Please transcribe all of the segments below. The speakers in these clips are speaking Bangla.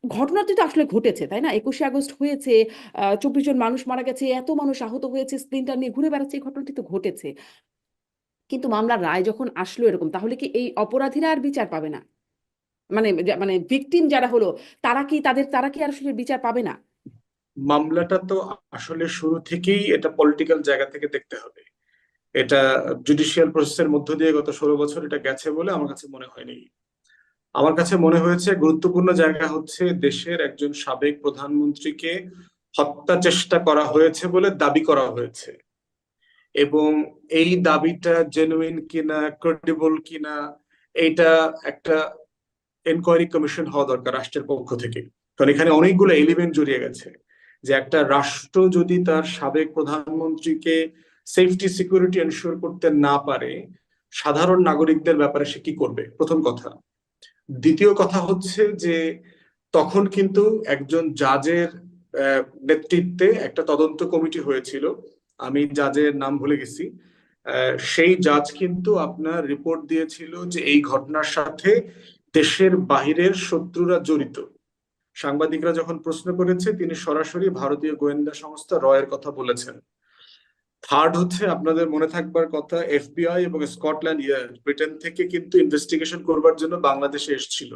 ঘটনাটি তো আসলে ঘটেছে, তাই না? 21শে আগস্ট হয়েছে, 24 জন মানুষ মারা গেছে, এত মানুষ আহত হয়েছে, স্প্লিন্টার নিয়ে ঘুরে বেড়াচ্ছে, এই ঘটনাটি তো ঘটেছে। কিন্তু মামলার রায় যখন আসলো এরকম, তাহলে কি এই অপরাধীরা আর বিচার পাবে না? মানে ভিকটিম যারা হলো, তারা কি আর আসলে বিচার পাবে না? মামলাটা তো আসলে শুরু থেকেই এটা পলিটিক্যাল জায়গা থেকে দেখতে হবে। এটা জুডিশিয়াল প্রসেসের মধ্য দিয়ে গত 16 বছর এটা গেছে বলে আমার কাছে মনে হয়নি। আমার কাছে মনে হয়েছে গুরুত্বপূর্ণ জায়গা হচ্ছে দেশের একজন সাবেক প্রধানমন্ত্রীকে হত্যা চেষ্টা করা হয়েছে বলে দাবি করা হয়েছে, এবং এই দাবিটা জেনুইন কিনা, ক্রেডিবল কিনা, এইটা একটা এনকোয়ারি কমিশন হওয়া দরকার রাষ্ট্রের পক্ষ থেকে। কারণ এখানে অনেকগুলো এলিমেন্ট জড়িয়ে গেছে, যে একটা রাষ্ট্র যদি তার সাবেক প্রধানমন্ত্রীকে সেফটি সিকিউরিটি এনশিওর করতে না পারে, সাধারণ নাগরিকদের ব্যাপারে সে কি করবে, প্রথম কথা। দ্বিতীয় কথা হচ্ছে যে তখন কিন্তু একজন জাজের নেতৃত্বে একটা তদন্ত কমিটি হয়েছিল, আমি জাজের নাম ভুলে গেছি। সেই জাজ কিন্তু আপনার রিপোর্ট দিয়েছিল যে এই ঘটনার সাথে দেশের বাহিরের শত্রুরা জড়িত। সাংবাদিকরা যখন প্রশ্ন করেছে, তিনি সরাসরি ভারতীয় গোয়েন্দা সংস্থা রয়ের কথা বলেছেন। থার্ড হচ্ছে, আপনাদের মনে থাকবার কথা, এফবিআই এবং স্কটল্যান্ড ইয়ার্ড ব্রিটেন থেকে কিন্তু ইনভেস্টিগেশন করবার জন্য বাংলাদেশে এসেছিল।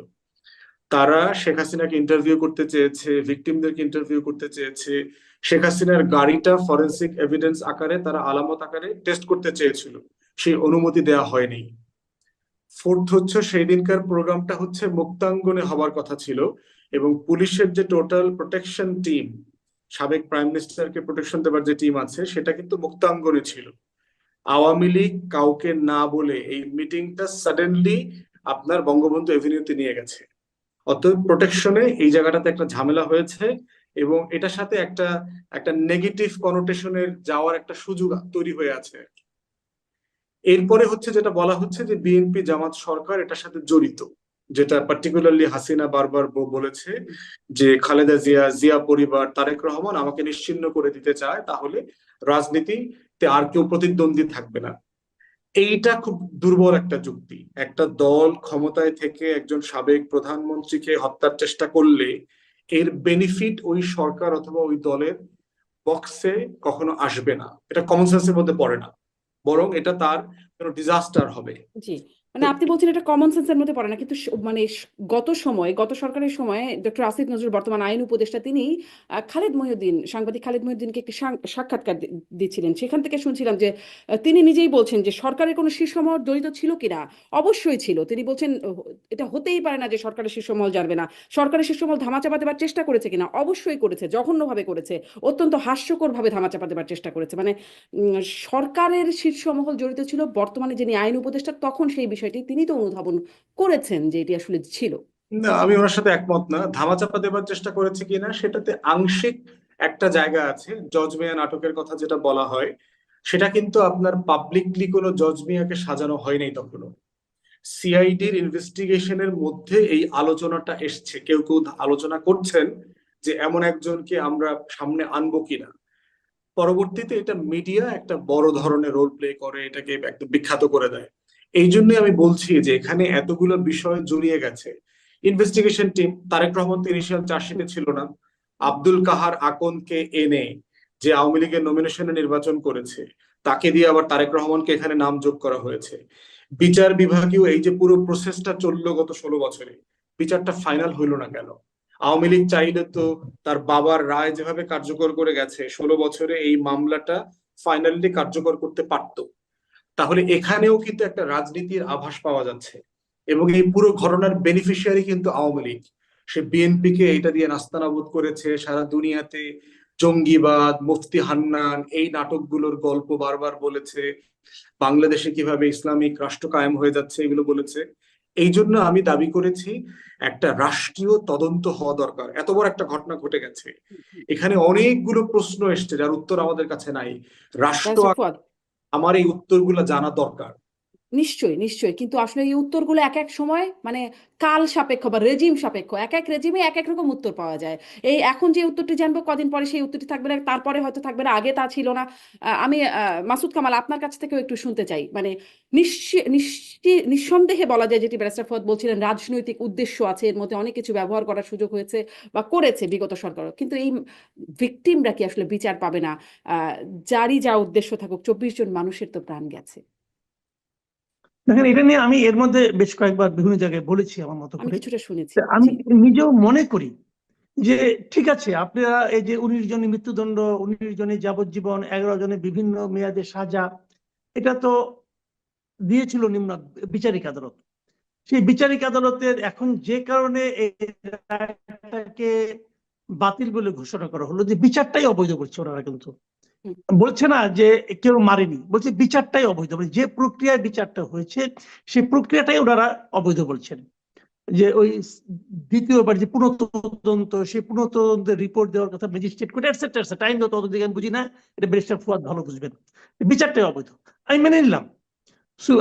তারা শেখ হাসিনাকে ইন্টারভিউ করতে চেয়েছে, ভিকটিমদেরকে ইন্টারভিউ করতে চেয়েছে, শেখ হাসিনার গাড়িটা ফরেন্সিক এভিডেন্স আকারে, তারা আলামত আকারে টেস্ট করতে চেয়েছিল, সেই অনুমতি দেওয়া হয়নি। ফোর্থ হচ্ছে, সেই দিনকার প্রোগ্রামটা হচ্ছে মুক্তাঙ্গনে হবার কথা ছিল, এবং পুলিশের যে টোটাল প্রোটেকশন টিম, সাবেক প্রাইম মিনিস্টারকে প্রোটেকশন দেবার যে টিম আছে, সেটা কিন্তু মুক্তাঙ্গনে ছিল। আওয়ামী লীগ কাউকে না বলে এই মিটিংটা সাডেনলি আপনার বঙ্গবন্ধু এভিনিউতে নিয়ে গেছে। অতএব প্রোটেকশনে এই জায়গাটাতে একটা ঝামেলা হয়েছে, এবং এটার সাথে একটা একটা নেগেটিভ কনোটেশনের যাওয়ার একটা সুযোগ তৈরি হয়ে আছে। এরপরে হচ্ছে যেটা বলা হচ্ছে যে বিএনপি জামাত সরকার এটার সাথে জড়িত, যেটা পার্টিকুলারলি হাসিনা বারবার বলেছে যে খালেদা জিয়া, জিয়া পরিবার, তারেক রহমান আমাকে নিশ্চিহ্ন করে দিতে চায়, তাহলে রাজনীতিতে আর কেউ প্রতিদ্বন্দ্বী থাকবে না। এইটা খুব দুর্বল একটা যুক্তি। একটা দল ক্ষমতায় থেকে একজন সাবেক প্রধানমন্ত্রীকে হত্যার চেষ্টা করলে এর বেনিফিট ওই সরকার অথবা ওই দলের বক্সে কখনো আসবে না, এটা কমন সেন্সের মধ্যে পড়ে না, বরং এটা তার কোনো ডিজাস্টার হবে। জি, তো মানে আপনি বলছেন এটা কমন সেন্সের মধ্যে পড়ে না, কিন্তু গত সরকারের সময় ডক্টর আসিফ নজরুল, বর্তমান আইন উপদেষ্টা, তিনি সাংবাদিক খালিদ মহিউদ্দিনকে একটি সাক্ষাৎকার দিচ্ছিলেন। সেখান থেকে শুনছিলাম যে তিনি নিজেই বলছেন যে সরকারের কোনো শীর্ষ মহল জড়িত ছিল কিনা, অবশ্যই ছিল। তিনি বলছেন এটা হতেই পারে না যে সরকারের শীর্ষ মহল জানবে না। সরকারের শীর্ষ মহল ধামাচাপা দেবার চেষ্টা করেছে কিনা, অবশ্যই করেছে, জঘন্যভাবে করেছে, অত্যন্ত হাস্যকর ভাবে ধামাচাপা দেবার চেষ্টা করেছে। মানে উম, সরকারের শীর্ষ মহল জড়িত ছিল। বর্তমানে যিনি আইন উপদেষ্টা, তখন সেই বিষয়টি তিনি তো অনুধাবন করেছেন যে এটি আসলে ছিল। না, আমি ওনার সাথে একমত না। ধামাচাপা দেবার চেষ্টা করেছে কিনা সেটাতে আংশিক একটা জায়গা আছে। জজ মিয়া নাটকের কথা যেটা বলা হয়, সেটা কিন্তু আপনার পাবলিকলি কোনো জজ মিয়াকে সাজানো হয়নি তখনো। সিআইডির ইনভেস্টিগেশনের মধ্যে এই আলোচনাটা এসছে, কেউ কেউ আলোচনা করছেন যে এমন একজনকে আমরা সামনে আনবো কিনা। পরবর্তীতে এটা মিডিয়া একটা বড় ধরনের রোল প্লে করে, এটাকে একদম বিখ্যাত করে দেয়। এই জন্যই আমি বলছি যে এখানে এতগুলো বিষয় জড়িয়ে গেছে। ইনভেস্টিগেশন টিম, তারেক রহমান তো ইনিশিয়াল চার্জশিটে ছিল না। আব্দুল কাহার আকনকে এনে, যে আওয়ামী লীগের নমিনেশনে নির্বাচন করেছে, তাকে দিয়ে আবার তারেক রহমানকে এখানে নাম যোগ করা হয়েছে। বিচার বিভাগীয় এই যে পুরো প্রসেসটা চললো গত 16 বছরে, বিচারটা ফাইনাল হইল না কেন? আওয়ামী লীগ চাইলে তো তার বাবার রায় যেভাবে কার্যকর করে গেছে 16 বছরে, এই মামলাটা ফাইনালি কার্যকর করতে পারতো। তাহলে এখানেও কিন্তু একটা রাজনীতির আভাস পাওয়া যাচ্ছে, এবং এই পুরো ঘটনার বেনিফিশিয়ারি কিন্তু আওয়ামী লীগ। সে বিএনপি কে এটা দিয়ে নাস্তানাবুদ করেছে, সারা দুনিয়াতে জঙ্গিবাদ, মুফতি হান্নান, এই নাটকগুলোর গল্প বারবার বলেছে, বাংলাদেশে কিভাবে ইসলামিক রাষ্ট্র কায়েম হয়ে যাচ্ছে এগুলো বলেছে। এই জন্য আমি দাবি করেছি একটা রাষ্ট্রীয় তদন্ত হওয়া দরকার। এত বড় একটা ঘটনা ঘটে গেছে, এখানে অনেকগুলো প্রশ্ন এসছে যার উত্তর আমাদের কাছে নাই। রাষ্ট্র, ব্যারিস্টার ফুয়াদ, আমার এই উত্তরগুলো জানা দরকার। নিশ্চয়ই নিশ্চয়ই, কিন্তু আসলে এই উত্তরগুলো এক এক সময় মানে কাল সাপেক্ষ বা রেজিম সাপেক্ষ, এক এক রেজিমে এক এক রকম উত্তর পাওয়া যায়। এই এখন যে উত্তরটি জানবো কদিন পরে সেই উত্তরটি থাকবে না, তারপরে হয়তো থাকবে না, আগে তা ছিল না। আমি মাসুদ কামাল আপনার কাছ থেকেও একটু শুনতে চাই, মানে নিঃসন্দেহে বলা যায়, যেটি ব্যারিস্টার ফাওয়াদ বলছিলেন, রাজনৈতিক উদ্দেশ্য আছে এর মধ্যে, অনেক কিছু ব্যবহার করার সুযোগ হয়েছে বা করেছে বিগত সরকারও, কিন্তু এই ভিকটিমরা কি আসলে বিচার পাবে না? আহ যারই যা উদ্দেশ্য থাকুক, 24 জন মানুষের তো প্রাণ গেছে। দেখেন, এটা নিয়ে আমি এর মধ্যে বেশ কয়েকবার বিভিন্ন জায়গায় বলেছি আমার মতো আমি করে। কিছুটা শুনেছি। আমি জি। নিজেও মনে করি যে ঠিক আছে, আপনারা এই যে 19 জনের মৃত্যুদণ্ড, 19 জনের যাবজ্জীবন, 11 জনের বিভিন্ন মেয়াদে সাজা, এটা তো দিয়েছিল নিম্ন বিচারিক আদালত। সেই বিচারিক আদালতের এখন যে কারণে এই রায়টাকে বাতিল বলে ঘোষণা করা হলো, যে বিচারটাই অবৈধ করছে ওনারা, কিন্তু হুম, বলছে না যে কেউ মারেনি, বলছে বিচারটাই অবৈধ, মানে যে প্রক্রিয়ায় বিচারটা হয়েছে সেই প্রক্রিয়াটাই ওনারা অবৈধ বলছেন। যে ওই দ্বিতীয়বার যে পুনঃতদন্ত, সেই পুনঃতদন্তের রিপোর্ট দেওয়ার কথা magistrate court etcetera etcetera, time যত দিকে আমি বুঝি না, এটা ব্যারিস্টার ফুয়াদ ভালো বুঝবেন। বিচারটাই অবৈধ, আমি মেনে নিলাম।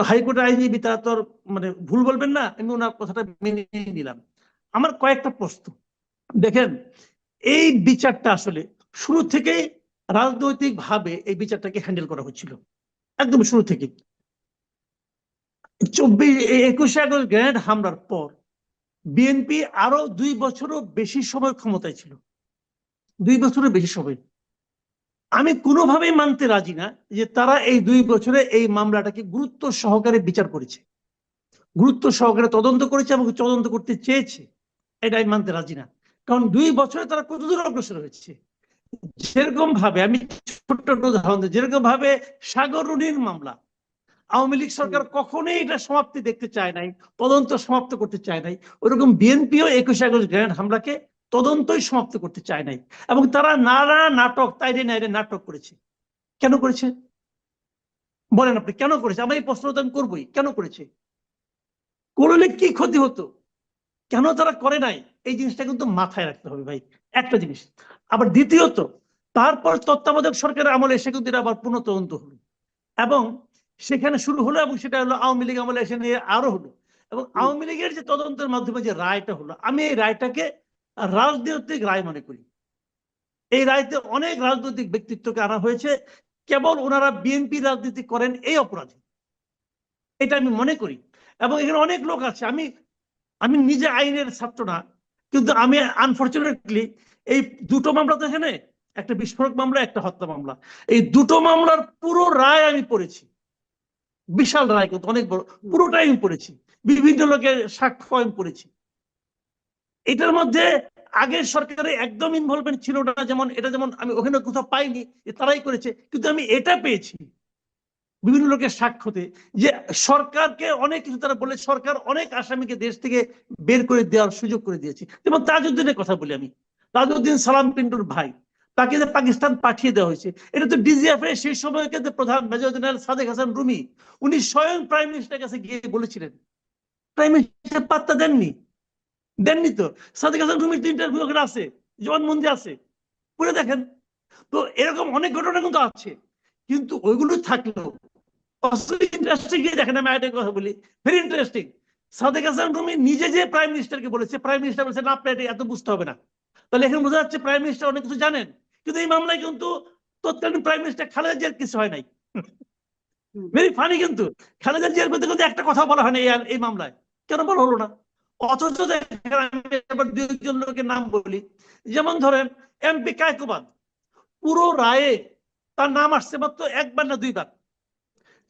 হাইকোর্টের আইনজীবী তারা তো মানে ভুল বলবেন না, আমি ওনার কথাটা মেনে নিলাম। আমার কয়েকটা প্রশ্ন, দেখেন এই বিচারটা আসলে শুরু থেকেই রাজনৈতিক ভাবে এই বিচারটাকে হ্যান্ডেল করা হচ্ছিল, একদম শুরু থেকে। 21শে আগস্ট গ্রেনেড হামলার পর বিএনপি আরো 2 বছরও বেশি সময় ক্ষমতায় ছিল, 2 বছরের বেশি সময়। আমি কোনোভাবেই মানতে রাজি না যে তারা এই 2 বছরে এই মামলাটাকে গুরুত্ব সহকারে বিচার করেছে, গুরুত্ব সহকারে তদন্ত করেছে এবং তদন্ত করতে চেয়েছে। এটা আমি মানতে রাজি না, কারণ 2 বছরে তারা কতদূর অগ্রসর হয়েছে। যেরকম ভাবে আমি ছোট্ট একটা উদাহরণ দিই, যেরকম ভাবে সাগররুনির মামলা, আওয়ামী লীগ হুম, সরকার কখনোই এটা সমাপ্তি দেখতে চায় নাই, তদন্ত সমাপ্ত করতে চায় নাই, ওরকম বিএনপিও 21শে আগস্ট গ্রেনেড হামলাকে তদন্তই সমাপ্ত করতে চায় নাই, এবং তারা নানা নাটক, তাইরে নাইরে নাটক করেছে। কেন করেছে বলেন আপনি, কেন করেছে? আমার এই প্রশ্ন তো আমি করবোই, কেন করেছে? করলে কি ক্ষতি হতো? কেন তারা করে নাই? এই জিনিসটা কিন্তু মাথায় রাখতে হবে ভাই, একটা জিনিস। আবার দ্বিতীয়ত, তারপর তত্ত্বাবধায়ক সরকারের আমলে এসে কিন্তু এটা আবার পুনঃতদন্ত হলো, এবং সেখানে শুরু হলো, এবং সেটা হলো আওয়ামী লীগ আমলে এসে নিয়ে আরো হলো। এবং হুম, আওয়ামী লীগের যে তদন্তের মাধ্যমে যে রায়টা হলো, আমি এই রায়টাকে রাজনৈতিক রায় মনে করি। এই রায়তে অনেক রাজনৈতিক ব্যক্তিত্বকে আনা হয়েছে, কেবল ওনারা বিএনপি রাজনীতি করেন এই অপরাধে, এটা আমি মনে করি। এবং এখানে অনেক লোক আছে, আমি আমি নিজে আইনের ছাত্র না, কিন্তু আমি আনফরচুনেটলি এই দুটো মামলা তো, এখানে একটা বিস্ফোরক মামলা, একটা হত্যা মামলা, এই দুটো মামলার পুরো রায় আমি পড়েছি। বিশাল রায়, কিন্তু অনেক বড়, হুম, পুরোটাই আমি পড়েছি, বিভিন্ন লোকের সাক্ষ্য আমি পড়েছি। এটার মধ্যে আগের সরকারের একদম ইনভলভমেন্ট ছিল না, যেমন এটা, যেমন আমি ওখানে কোথাও পাইনি যে তারাই করেছে, কিন্তু আমি এটা পেয়েছি বিভিন্ন লোকের সাক্ষ্যতে, যে সরকারকে অনেক কিছু তারা বলে, সরকার অনেক আসামিকে দেশ থেকে বের করে দেওয়ার সুযোগ করে দিয়েছে। যেমন তাজউদ্দিনের কথা বলি আমি, তাজউদ্দিন সালাম পিন্টুর ভাই, তাকে যে পাকিস্তান পাঠিয়ে দেওয়া হয়েছে, এটা তো ডিজিএফ এর সেই সময় কিন্তু প্রধান মেজর জেনারেল সাদেক হাসান রুমি, উনি স্বয়ং প্রাইম মিনিস্টারের কাছে গিয়ে বলেছিলেন। প্রাইম মিনিস্টার পাত্তা দেননি, দেননি তো। সাদেক হাসান রুমির তো ইন্টারভিউ ওখানে আছে, জবানবন্দি আছে, পড়ে দেখেন। তো এরকম অনেক ঘটনা কিন্তু আছে, কিন্তু ওইগুলো থাকলেও ইন্টারেস্টিং দেখেন, আমি একটা কথা বলি, ভেরি ইন্টারেস্টিং। সাদেক হাসান রুমি নিজে যে প্রাইম মিনিস্টারকে বলেছে, প্রাইম মিনিস্টার বলেছে না, আপনার এটা এত বুঝতে হবে না। তাহলে এখানে বোঝা যাচ্ছে প্রাইম মিনিস্টার অনেক কিছু জানেন, কিন্তু এই মামলায় কিন্তু তৎকালীন প্রাইম মিনিস্টার খালেদা জিয়ার কিছু হয় নাই। হুম, ভেরি ফানি, কিন্তু খালেদা জিয়ার মধ্যে কিন্তু একটা কথা বলা হয় না এই মামলায়, কেন বলা হলো না? অথচ দেখেন, আমি এবার 2 জন লোকের নাম বলি, যেমন ধরেন এমপি কায়কোবাদ, পুরো রায়ে তার নাম আসছে মাত্র 1বার না 2বার,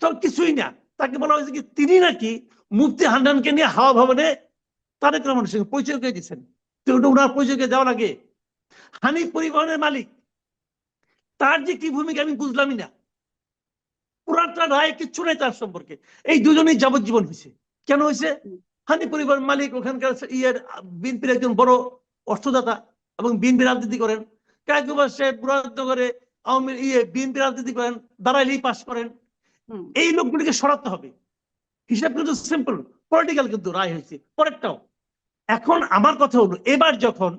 তো কিছুই না। তাকে বলা হয়েছে কি তিনি নাকি মুফতি হান্নানকে নিয়ে হাওয়া ভবনে তারেক রহমানের সঙ্গে পরিচয় করে দিচ্ছেন, তো ওটা ওনার পরিচয়কে দেওয়া লাগে। হানিফ পরিবহনের মালিক, তার যে কি ভূমিকা আমি বুঝলামই না, পুরাটা রায় কিচ্ছু নেই তার সম্পর্কে। এই দুজনেই যাবজ্জীবন হয়েছে, কেন হয়েছে? হুম, হানিফ পরিবহন মালিক ওখানকার বিএনপির একজন বড় অর্থদাতা এবং বিএনপি রাজনীতি করেন। কায়কোবাদ সাহেব মুরাদনগরে আওয়ামী বিএনপি রাজনীতি করেন, দাঁড়াইলেই পাস করেন। হুম, এই লোকগুলিকে সরাতে হবে। হিসাব কিন্তু সিম্পল, পলিটিক্যাল কিন্তু রায় হয়েছে পরেরটাও। এখন আমার কথা হলো, এবার যখন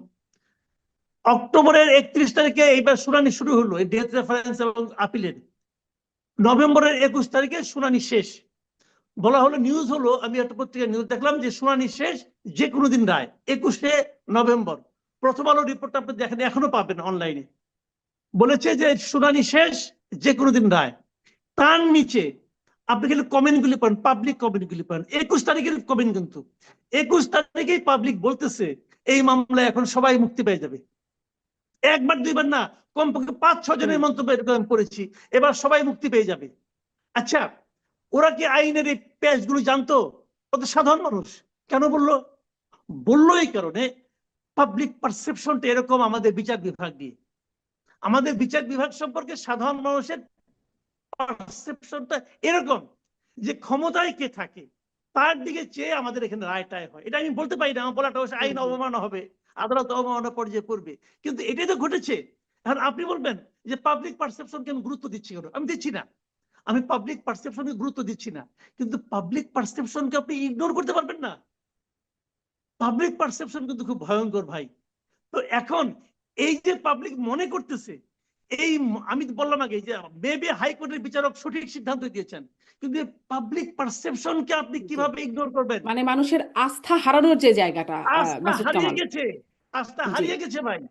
অক্টোবরের 31 তারিখে এইবার শুনানি শুরু হলো এই ডেথ রেফারেন্স এবং আপিলের, নভেম্বরের 21 তারিখে শুনানি শেষ, বলা হলো, নিউজ হলো, আমি একটা পত্রিকায় নিউজ দেখলাম যে শুনানি শেষ, যে কোনো দিন রায়, 21শে নভেম্বর। প্রথম আলো রিপোর্টটা আপনি দেখেন, এখনো পাবেন অনলাইনে। বলেছে যে শুনানি শেষ, যে কোনো দিন রায়। তার নিচে আপনি খালি কমেন্ট গুলি পান, পাবলিক কমেন্ট গুলি পান, 21 তারিখের কমেন্ট, কিন্তু 21 তারিখেই পাবলিক বলতেছে এই মামলায় এখন সবাই মুক্তি পেয়ে যাবে। একবার দুইবার না, কমপক্ষে 5-6 জনের মন্তব্য এরকম আমি পড়েছি, এবার সবাই মুক্তি পেয়ে যাবে। আচ্ছা, ওরা কি আইনের এই পেজগুলো জানতো? ও তো সাধারণ মানুষ। কেন বললো? বললো এই কারণে, পাবলিক পারসেপশনটা এরকম আমাদের বিচার বিভাগ নিয়ে। আমাদের বিচার বিভাগ সম্পর্কে সাধারণ মানুষের পারসেপশনটা এরকম যে ক্ষমতায় কে থাকে তার দিকে চেয়ে আমাদের এখানে রায়টায় হয়। এটা আমি বলতে পারি না, আমার বলাটা অবশ্যই আইন অবমাননা হবে, আদালত অবমাননা পর্যায়ে পড়বে, কিন্তু এটাই তো ঘটেছে। এখন আপনি বলবেন যে পাবলিক পারসেপশনকে আমি গুরুত্ব দিচ্ছি কেন? আমি দিচ্ছি না, আমি পাবলিক পারসেপশনকে গুরুত্ব দিচ্ছি না, কিন্তু পাবলিক পারসেপশনকে আপনি ইগনোর করতে পারবেন না। পাবলিক পারসেপশন কিন্তু খুব ভয়ঙ্কর ভাই। তো এখন এই যে পাবলিক মনে করতেছে, এই আমি তো বললাম আগে যে মেবি হাইকোর্টের বিচারক সঠিক সিদ্ধান্ত দিয়েছেন, কিন্তু পাবলিক পারসেপশনকে আপনি কিভাবে ইগনোর করবেন? মানে মানুষের আস্থা হারানোর যে জায়গাটা, আস্থা মাসুদ হারিয়ে কামাল। গেছে, আস্থা জি। হারিয়ে গেছে ভাই।